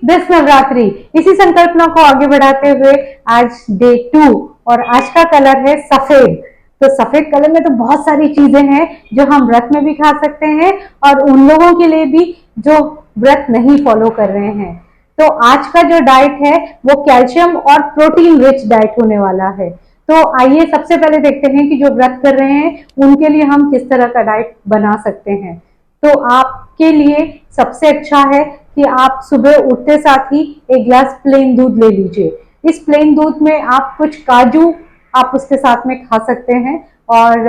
This Navratri. इसी संकल्पना को आगे बढ़ाते हुए आज डे 2 और आज का कलर है सफेद। तो सफेद कलर में तो बहुत सारी चीजें हैं जो हम व्रत में भी खा सकते हैं और उन लोगों के लिए भी जो व्रत नहीं फॉलो कर रहे हैं। तो आज का जो डाइट है वो कैल्शियम और प्रोटीन रिच डाइट होने वाला है। तो आइए सबसे पहले देखते हैं कि जो व्रत कर रहे हैं उनके लिए हम किस तरह का डाइट बना सकते हैं। तो आपके लिए सबसे अच्छा है कि आप सुबह उठते साथ ही एक गिलास प्लेन दूध ले लीजिए। इस प्लेन दूध में आप कुछ काजू आप उसके साथ में खा सकते हैं और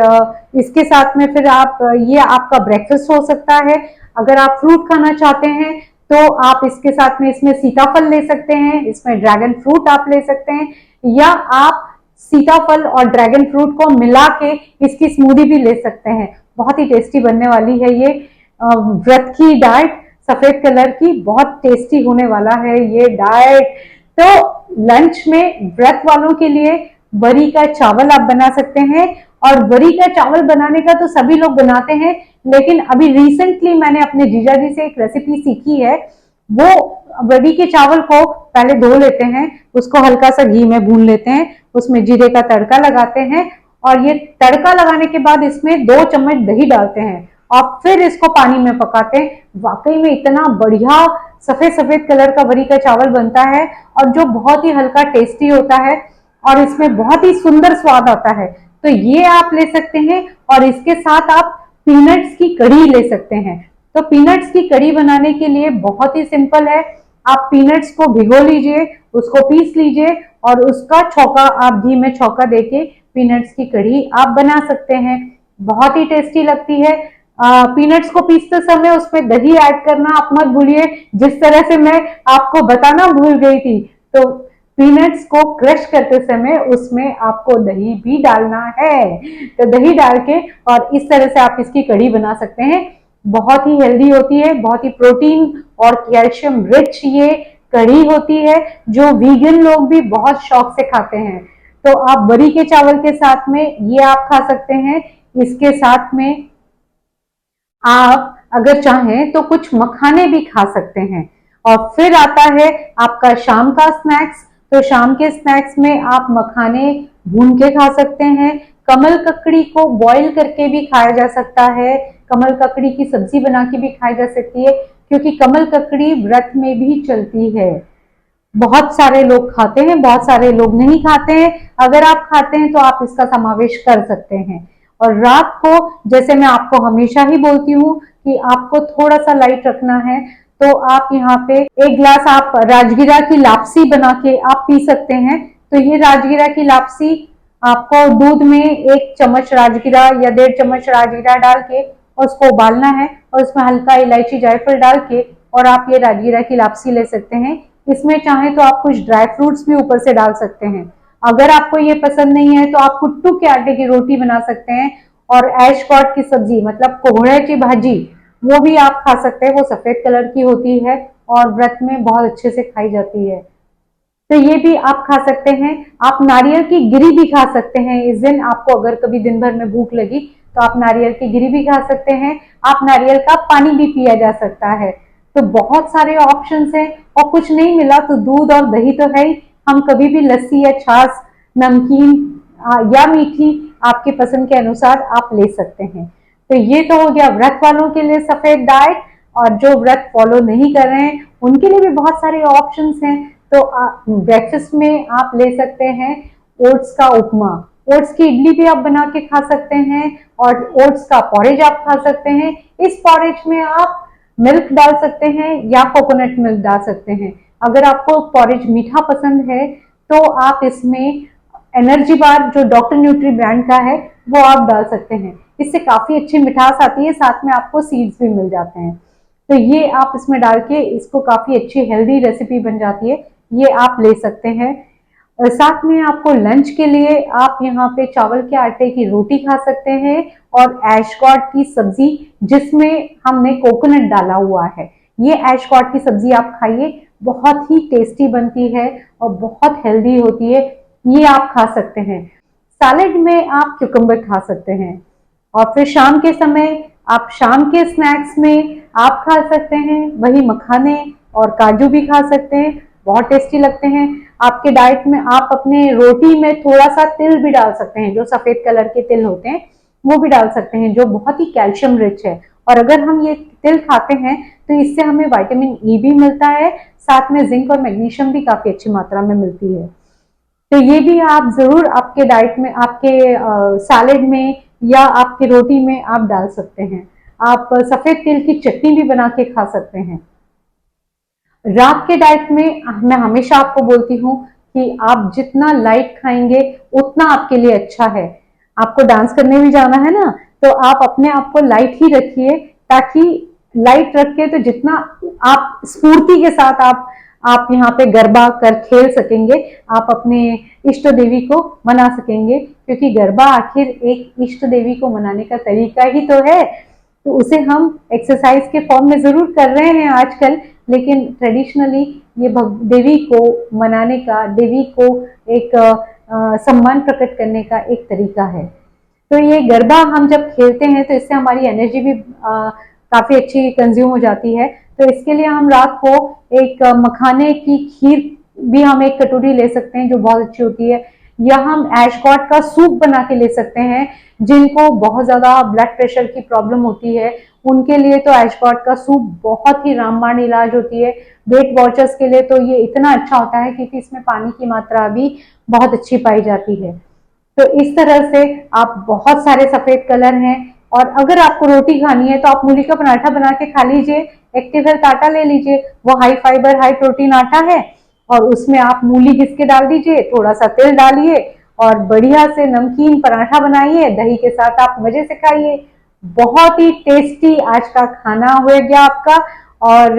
इसके साथ में फिर आप ये आपका ब्रेकफास्ट हो सकता है। अगर आप फ्रूट खाना चाहते हैं तो आप इसके साथ में इसमें सीताफल ले सकते हैं, इसमें ड्रैगन फ्रूट आप ले सकते हैं, या आप सीताफल और ड्रैगन फ्रूट को मिला के इसकी स्मूदी भी ले सकते हैं। बहुत ही टेस्टी बनने वाली है ये व्रत की डाइट, सफेद कलर की बहुत टेस्टी होने वाला है ये डाइट। तो लंच में व्रत वालों के लिए वरी का चावल आप बना सकते हैं। और वरी का चावल बनाने का तो सभी लोग बनाते हैं, लेकिन अभी रिसेंटली मैंने अपने जीजा जी से एक रेसिपी सीखी है। वो वरी के चावल को पहले धो लेते हैं, उसको हल्का सा घी में भून लेते हैं, उसमें जीरे का तड़का लगाते हैं और ये तड़का लगाने के बाद इसमें 2 चम्मच दही डालते हैं और फिर इसको पानी में पकाते हैं। वाकई में इतना बढ़िया सफेद सफेद कलर का वरी का चावल बनता है और जो बहुत ही हल्का टेस्टी होता है और इसमें बहुत ही सुंदर स्वाद आता है। तो ये आप ले सकते हैं और इसके साथ आप पीनट्स की कढ़ी ले सकते हैं। तो पीनट्स की कढ़ी बनाने के लिए बहुत ही सिंपल है। आप पीनट्स को भिगो लीजिए, उसको पीस लीजिए और उसका छौंका आप घी में छौंका देके पीनट्स की कढ़ी आप बना सकते हैं। बहुत ही टेस्टी लगती है। पीनट्स को पीसते समय उसमें दही ऐड करना आप मत भूलिए, जिस तरह से मैं आपको बताना भूल गई थी। तो पीनट्स को क्रश करते समय उसमें आपको दही भी डालना है। तो दही डाल के और इस तरह से आप इसकी कढ़ी बना सकते हैं। बहुत ही हेल्दी होती है, बहुत ही प्रोटीन और कैल्शियम रिच ये कढ़ी होती है जो वीगन लोग भी बहुत शौक से खाते हैं। तो आप वरी के चावल के साथ में ये आप खा सकते हैं। इसके साथ में आप अगर चाहें तो कुछ मखाने भी खा सकते हैं। और फिर आता है आपका शाम का स्नैक्स। तो शाम के स्नैक्स में आप मखाने भून के खा सकते हैं। कमल ककड़ी को बॉईल करके भी खाया जा सकता है। कमल ककड़ी की सब्जी बना के भी खाई जा सकती है, क्योंकि कमल ककड़ी व्रत में भी चलती है। बहुत सारे लोग खाते हैं, बहुत सारे लोग नहीं खाते हैं। अगर आप खाते हैं तो आप इसका समावेश कर सकते हैं। और रात को जैसे मैं आपको हमेशा ही बोलती हूँ कि आपको थोड़ा सा लाइट रखना है, तो आप यहाँ पे 1 गिलास आप राजगिरा की लापसी बना के आप पी सकते हैं। तो ये राजगिरा की लापसी आपको दूध में 1 चम्मच राजगिरा या 1.5 चम्मच राजगिरा डाल के और उसको उबालना है और उसमें हल्का इलायची जायफल डाल के और आप ये राजगिरा की लापसी ले सकते हैं। इसमें चाहे तो आप कुछ ड्राई फ्रूट्स भी ऊपर से डाल सकते हैं। अगर आपको ये पसंद नहीं है तो आप कुट्टू के आटे की रोटी बना सकते हैं और ऐशकॉट की सब्जी मतलब कोहड़े की भाजी वो भी आप खा सकते हैं। वो सफेद कलर की होती है और व्रत में बहुत अच्छे से खाई जाती है। तो ये भी आप खा सकते हैं। आप नारियल की गिरी भी खा सकते हैं। इस दिन आपको अगर कभी दिन भर में भूख लगी तो आप नारियल की गिरी भी खा सकते हैं। आप नारियल का पानी भी पिया जा सकता है। तो बहुत सारे ऑप्शंस हैं। और कुछ नहीं मिला तो दूध और दही तो है ही। हम कभी भी लस्सी या छाछ, नमकीन या मीठी आपके पसंद के अनुसार आप ले सकते हैं। तो ये तो हो गया व्रत वालों के लिए सफेद डाइट। और जो व्रत फॉलो नहीं कर रहे हैं उनके लिए भी बहुत सारे ऑप्शंस हैं। तो ब्रेकफास्ट में आप ले सकते हैं ओट्स का उपमा, ओट्स की इडली भी आप बना के खा सकते हैं और ओट्स का पॉरेज आप खा सकते हैं। इस पॉरेज में आप मिल्क डाल सकते हैं या कोकोनट मिल्क डाल सकते हैं। अगर आपको पॉरेज मीठा पसंद है तो आप इसमें एनर्जी बार जो डॉक्टर न्यूट्री ब्रांड का है वो आप डाल सकते हैं। इससे काफी अच्छी मिठास आती है, साथ में आपको सीड्स भी मिल जाते हैं। तो ये आप इसमें डाल के इसको काफी अच्छी हेल्दी रेसिपी बन जाती है, ये आप ले सकते हैं। साथ में आपको लंच के लिए आप यहाँ पे चावल के आटे की रोटी खा सकते हैं और ऐशकॉट की सब्जी जिसमें हमने कोकोनट डाला हुआ है। ये ऐशकॉट की सब्जी आप खाइए, बहुत ही टेस्टी बनती है और बहुत हेल्दी होती है। ये आप खा सकते हैं। सैलेड में आप क्यूकम्बर खा सकते हैं। और फिर शाम के समय आप शाम के स्नैक्स में आप खा सकते हैं वही मखाने और काजू भी खा सकते हैं, बहुत टेस्टी लगते हैं। आपके डाइट में आप अपने रोटी में थोड़ा सा तिल भी डाल सकते हैं, जो सफेद कलर के तिल होते हैं वो भी डाल सकते हैं, जो बहुत ही कैल्शियम रिच है। और अगर हम ये तिल खाते हैं तो इससे हमें विटामिन ई भी मिलता है, साथ में जिंक और मैग्नीशियम भी काफी अच्छी मात्रा में मिलती है। तो ये भी आप जरूर आपके डाइट में, आपके सैलेड में या आपकी रोटी में आप डाल सकते हैं। आप सफेद तिल की चटनी भी बना के खा सकते हैं। रात के डाइट में मैं हमेशा आपको बोलती हूँ कि आप जितना लाइट खाएंगे उतना आपके लिए अच्छा है। आपको डांस करने भी जाना है ना, तो आप अपने आप को लाइट ही रखिए, ताकि लाइट रख के तो जितना आप स्फूर्ति के साथ आप यहाँ पे गरबा कर खेल सकेंगे, आप अपने इष्ट देवी को मना सकेंगे, क्योंकि गरबा आखिर एक इष्ट देवी को मनाने का तरीका ही तो है। तो उसे हम एक्सरसाइज के फॉर्म में जरूर कर रहे हैं आजकल, लेकिन ट्रेडिशनली ये देवी को मनाने का, देवी को एक सम्मान प्रकट करने का एक तरीका है। तो ये गरबा हम जब खेलते हैं तो इससे हमारी एनर्जी भी काफी अच्छी कंज्यूम हो जाती है। तो इसके लिए हम रात को एक मखाने की खीर भी हम एक कटोरी ले सकते हैं, जो बहुत अच्छी होती है, या हम ऐशगॉड का सूप बना के ले सकते हैं। जिनको बहुत ज्यादा ब्लड प्रेशर की प्रॉब्लम होती है उनके लिए तो ऐशगॉड का सूप बहुत ही रामबाण इलाज होती है। वेट वॉचर्स के लिए तो ये इतना अच्छा होता है क्योंकि इसमें पानी की मात्रा भी बहुत अच्छी पाई जाती है। तो इस तरह से आप, बहुत सारे सफेद कलर हैं, और अगर आपको रोटी खानी है तो आप मूली का पराठा बना के खा लीजिए। एक्टिव हेल्थ आटा ले लीजिए, वो हाई फाइबर हाई प्रोटीन आटा है, और उसमें आप मूली घिस के डाल दीजिए, थोड़ा सा तेल डालिए और बढ़िया से नमकीन पराठा बनाइए, दही के साथ आप मजे से खाइए। बहुत ही टेस्टी आज का खाना हो गया आपका। और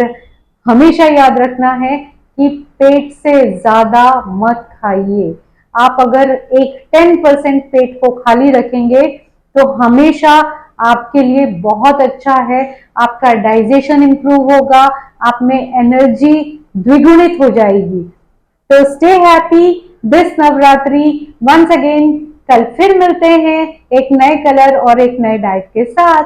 हमेशा याद रखना है कि पेट से ज्यादा मत खाइए। आप अगर एक 10% पेट को खाली रखेंगे तो हमेशा आपके लिए बहुत अच्छा है। आपका डाइजेशन इंप्रूव होगा, आप में एनर्जी द्विगुणित हो जाएगी। तो stay happy this Navratri once again. कल फिर मिलते हैं एक नए कलर और एक नए डाइट के साथ।